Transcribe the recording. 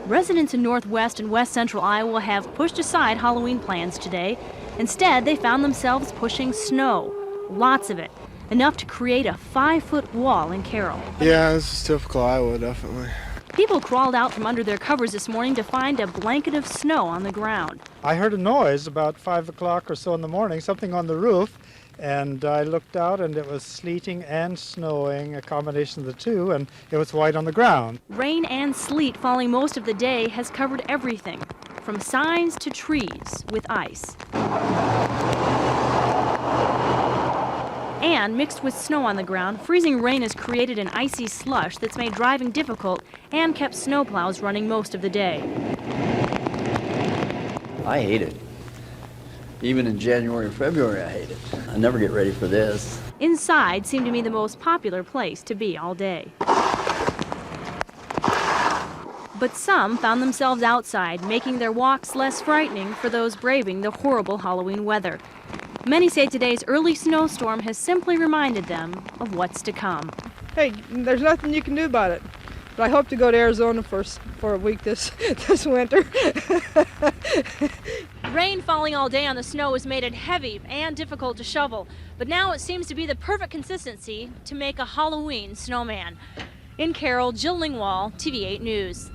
Residents in northwest and west central Iowa have pushed aside Halloween plans today. Instead, they found themselves pushing snow. Lots of it. Enough to create a 5-foot wall in Carroll. Yeah, this is typical Iowa, definitely. People crawled out from under their covers this morning to find a blanket of snow on the ground. I heard a noise about 5 o'clock or so in the morning, something on the roof, and I looked out and it was sleeting and snowing, a combination of the two, and it was white on the ground. Rain and sleet falling most of the day has covered everything, from signs to trees with ice. And mixed with snow on the ground, freezing rain has created an icy slush that's made driving difficult and kept snowplows running most of the day. I hate it. Even in January and February, I hate it. I never get ready for this. Inside seemed to be the most popular place to be all day. But some found themselves outside, making their walks less frightening for those braving the horrible Halloween weather. Many say today's early snowstorm has simply reminded them of what's to come. Hey, there's nothing you can do about it. But I hope to go to Arizona for a week this winter. Rain falling all day on the snow has made it heavy and difficult to shovel, but now it seems to be the perfect consistency to make a Halloween snowman. In Carroll, Jill Lingwall, TV8 News.